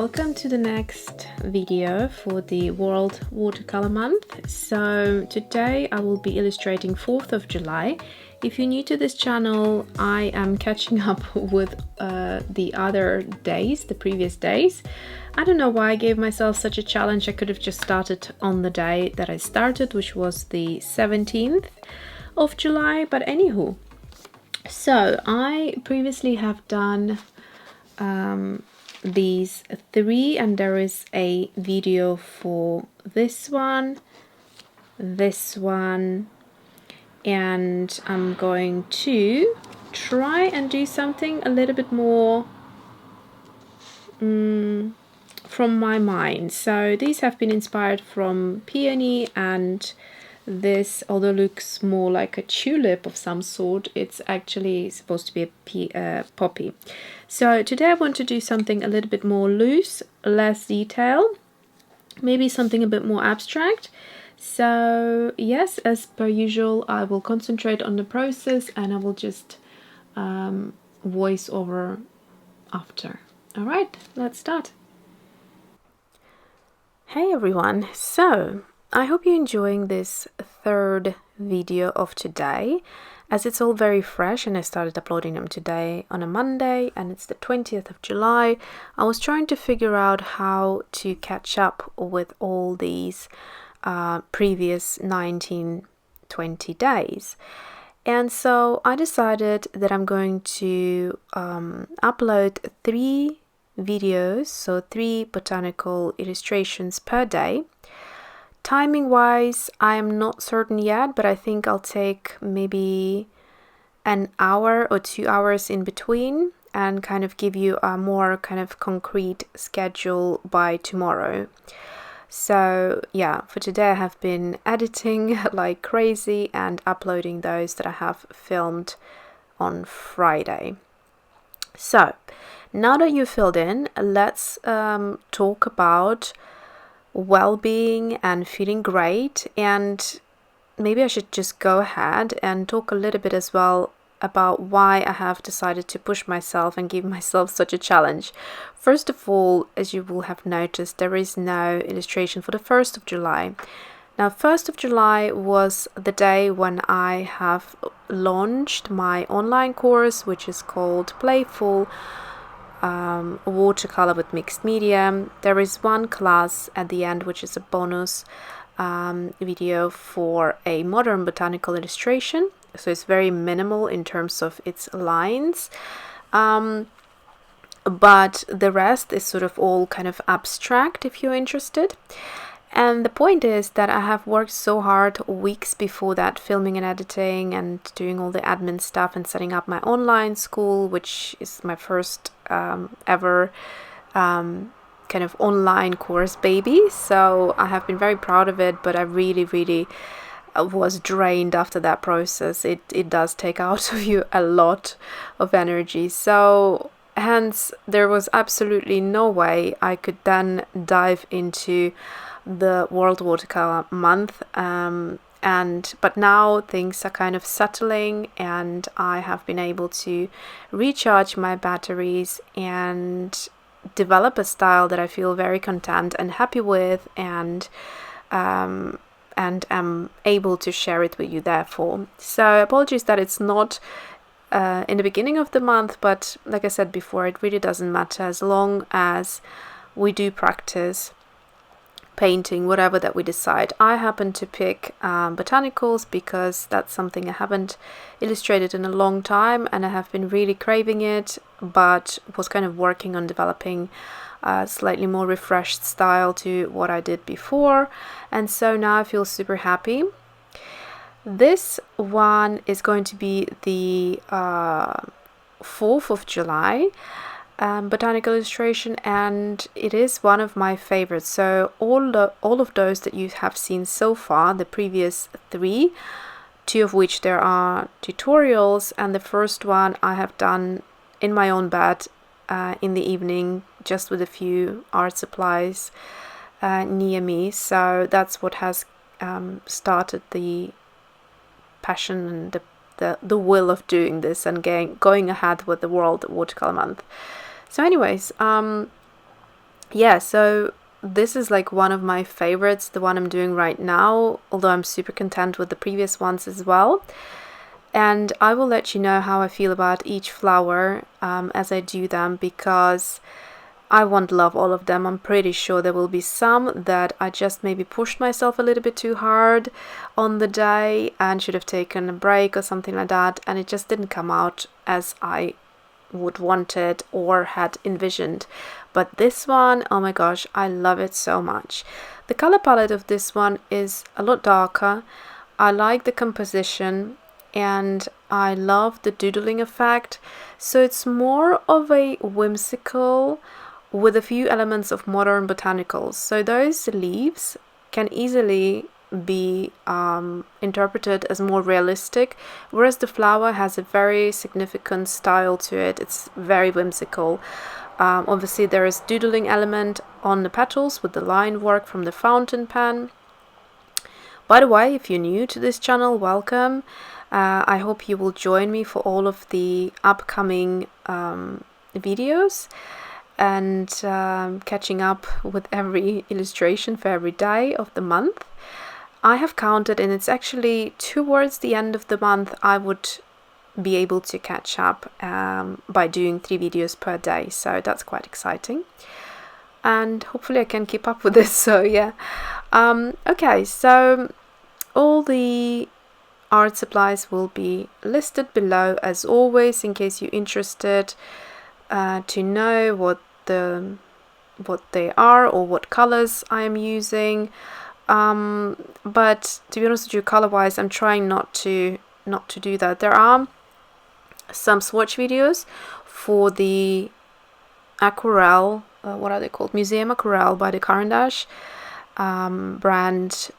welcome to the next video for the World Watercolour Month. So today I will be illustrating 4th of July. If you're new to this channel, I am catching up with the other days, the previous days. I don't know why I gave myself such a challenge. I could have just started on the day that I started, which was the 17th of July, but anywho. So I previously have done these three, and there is a video for this one, and I'm going to try and do something a little bit more from my mind. So these have been inspired from peony, and this, although looks more like a tulip of some sort, it's actually supposed to be a poppy. So today I want to do something a little bit more loose, less detail, maybe something a bit more abstract. So yes, as per usual, I will concentrate on the process and I will just voice over after. All right, let's start. Hey everyone, so I hope you're enjoying this third video of today, as it's all very fresh and I started uploading them today on a Monday and it's the 20th of July. I was trying to figure out how to catch up with all these previous 19-20 days. And so I decided that I'm going to upload 3 videos, so 3 botanical illustrations per day. Timing wise, I am not certain yet, but I think I'll take maybe an hour or 2 hours in between and kind of give you a more kind of concrete schedule by tomorrow. So yeah, for today I have been editing like crazy and uploading those that I have filmed on Friday. So now that you've filled in, let's talk about well-being and feeling great, and maybe I should just go ahead and talk a little bit as well about why I have decided to push myself and give myself such a challenge. First of all, as you will have noticed, there is no illustration for the 1st of July. Now, 1st of July was the day when I have launched my online course, which is called Playful Watercolor with Mixed Media. There is one class at the end, which is a bonus video for a modern botanical illustration. So it's very minimal in terms of its lines. But the rest is sort of all kind of abstract if you're interested. And the point is that I have worked so hard weeks before that, filming and editing and doing all the admin stuff and setting up my online school, which is my first ever kind of online course baby. So I have been very proud of it, but I really was drained after that process. It does take out of you a lot of energy. So hence there was absolutely no way I could then dive into the World Watercolour Month, but now things are kind of settling and I have been able to recharge my batteries and develop a style that I feel very content and happy with, and am able to share it with you therefore. So apologies that it's not in the beginning of the month, but like I said before, it really doesn't matter as long as we do practice painting, whatever that we decide. I happen to pick botanicals because that's something I haven't illustrated in a long time and I have been really craving it, but was kind of working on developing a slightly more refreshed style to what I did before, and so now I feel super happy. This one is going to be the 4th of July botanical illustration, and it is one of my favorites. So all of those that you have seen so far, the previous 3, 2 of which there are tutorials, and the first one I have done in my own bed in the evening, just with a few art supplies near me. So that's what has started the passion and the will of doing this and going ahead with the World Watercolour Month. So anyways, yeah, so this is like one of my favorites, the one I'm doing right now, although I'm super content with the previous ones as well. And I will let you know how I feel about each flower as I do them, because I won't love all of them. I'm pretty sure there will be some that I just maybe pushed myself a little bit too hard on the day and should have taken a break or something like that, and it just didn't come out as I would want it or had envisioned. But this one, oh my gosh, I love it so much. The color palette of this one is a lot darker. I like the composition and I love the doodling effect. So it's more of a whimsical with a few elements of modern botanicals. So those leaves can easily be interpreted as more realistic, whereas the flower has a very significant style to it. It's very whimsical. Obviously there is doodling element on the petals with the line work from the fountain pen. By the way, if you're new to this channel, welcome. I hope you will join me for all of the upcoming videos and catching up with every illustration for every day of the month. I have counted, and it's actually towards the end of the month I would be able to catch up by doing 3 videos per day, so that's quite exciting, and hopefully I can keep up with this. So yeah, okay, so all the art supplies will be listed below as always, in case you're interested to know what they are or what colors I am using. But to be honest with you, color wise, I'm trying not to do that. There are some swatch videos for the Aquarelle, what are they called? Museum Aquarelle by the Caran brand.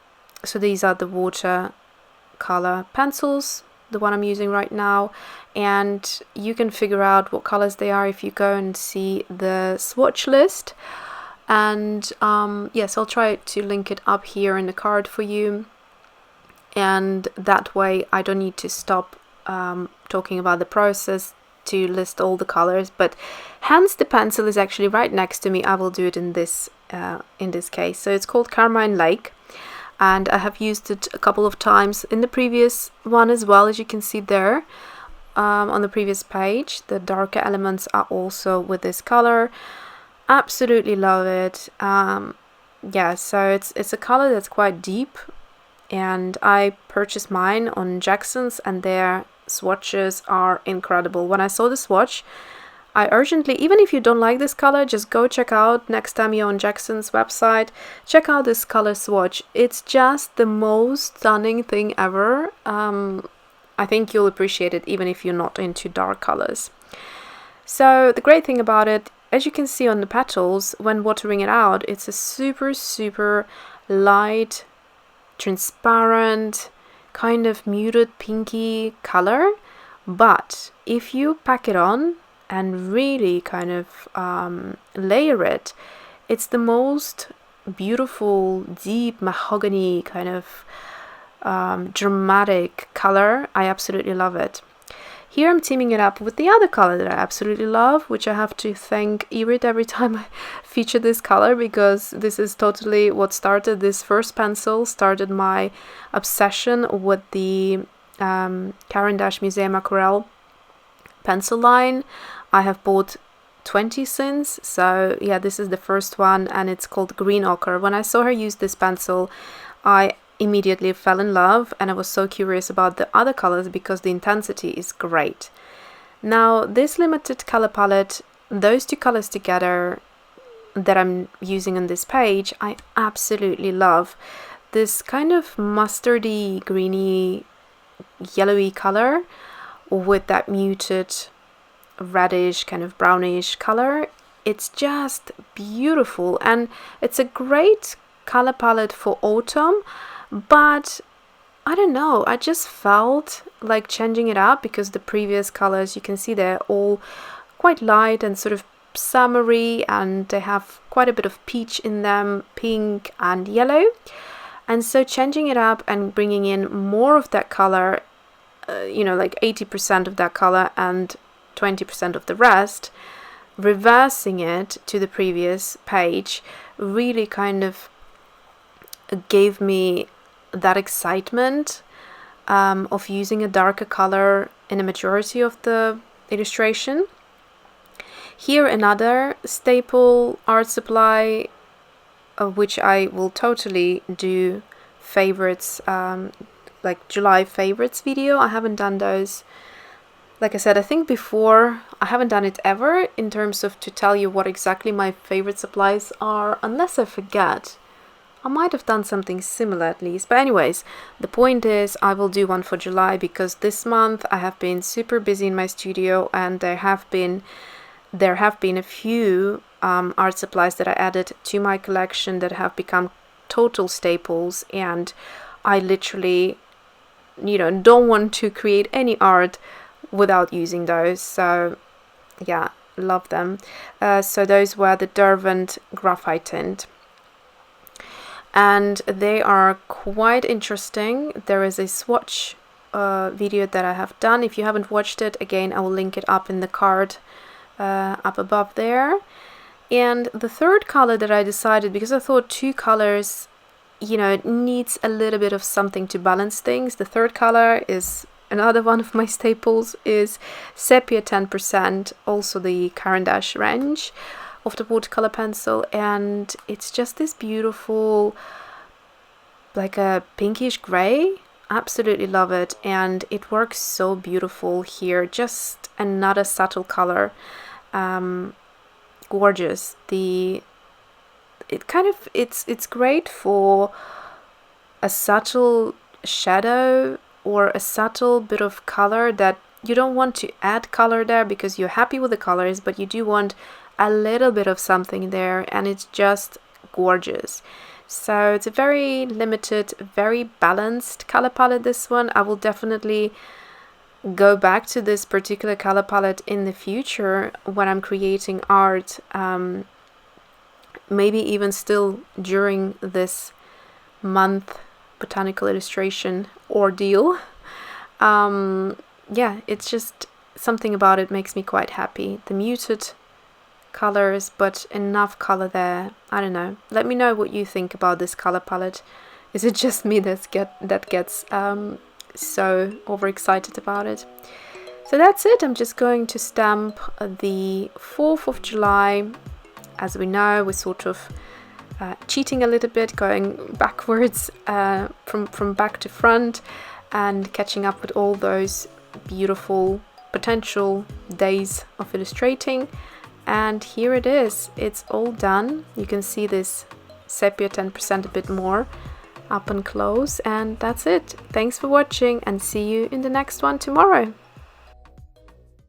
So these are the watercolor pencils, the one I'm using right now, and you can figure out what colors they are if you go and see the swatch list. And yes, I'll try to link it up here in the card for you, and that way I don't need to stop talking about the process to list all the colors, but hence the pencil is actually right next to me. I will do it in this case. So it's called Carmine Lake, and I have used it a couple of times in the previous one as well, as you can see there on the previous page. The darker elements are also with this color. Absolutely love it. Yeah, so it's a color that's quite deep, and I purchased mine on Jackson's, and their swatches are incredible. When I saw the swatch, I urgently, even if you don't like this color, just go check out, next time you're on Jackson's website, check out this color swatch. It's just the most stunning thing ever. I think you'll appreciate it even if you're not into dark colors. So the great thing about it, as you can see on the petals, when watering it out, it's a super, super light, transparent, kind of muted pinky color. But if you pack it on and really kind of layer it, it's the most beautiful, deep mahogany kind of dramatic color. I absolutely love it. Here I'm teaming it up with the other color that I absolutely love, which I have to thank Irit every time I feature this color, because this is totally what started this first pencil, started my obsession with the Caran Museum Aquarelle pencil line. I have bought 20 since, so yeah, this is the first one, and it's called Green Ochre. When I saw her use this pencil, I immediately fell in love, and I was so curious about the other colors because the intensity is great. Now this limited color palette, those two colors together that I'm using on this page, I absolutely love. This kind of mustardy, greeny, yellowy color with that muted reddish, kind of brownish color. It's just beautiful, and it's a great color palette for autumn. But I don't know, I just felt like changing it up, because the previous colors, you can see they're all quite light and sort of summery, and they have quite a bit of peach in them, pink and yellow. And so changing it up and bringing in more of that color, you know, like 80% of that color and 20% of the rest, reversing it to the previous page really kind of gave me that excitement of using a darker color in a majority of the illustration. Here another staple art supply, which I will totally do favorites, like July favorites video. I haven't done those, like I said, I think before. I haven't done it ever in terms of to tell you what exactly my favorite supplies are, unless I forget. I might have done something similar at least. But anyways, the point is I will do one for July, because this month I have been super busy in my studio, and there have been a few art supplies that I added to my collection that have become total staples, and I literally, don't want to create any art without using those. So yeah, love them. So those were the Derwent Graphitint, and they are quite interesting. There is a swatch video that I have done. If you haven't watched it, again, I will link it up in the card up above there. And the third color that I decided, because I thought two colors, it needs a little bit of something to balance things. The third color is another one of my staples, is Sepia 10%, also the Caran range of the watercolor pencil, and it's just this beautiful, like a pinkish gray. Absolutely love it, and it works so beautiful here. Just another subtle color, gorgeous. It's great for a subtle shadow or a subtle bit of color that you don't want to add color there because you're happy with the colors, but you do want a little bit of something there, and it's just gorgeous. So it's a very limited, very balanced color palette, this one. I will definitely go back to this particular color palette in the future when I'm creating art, maybe even still during this month botanical illustration ordeal. Yeah, it's just something about it makes me quite happy. The muted colors, but enough color there. I don't know. Let me know what you think about this color palette. Is it just me that gets so overexcited about it? So that's it. I'm just going to stamp the 4th of July. As we know, we're sort of cheating a little bit, going backwards from back to front, and catching up with all those beautiful potential days of illustrating. And here it is, it's all done. You can see this Sepia 10% a bit more up and close, and that's it. Thanks for watching, and see you in the next one tomorrow.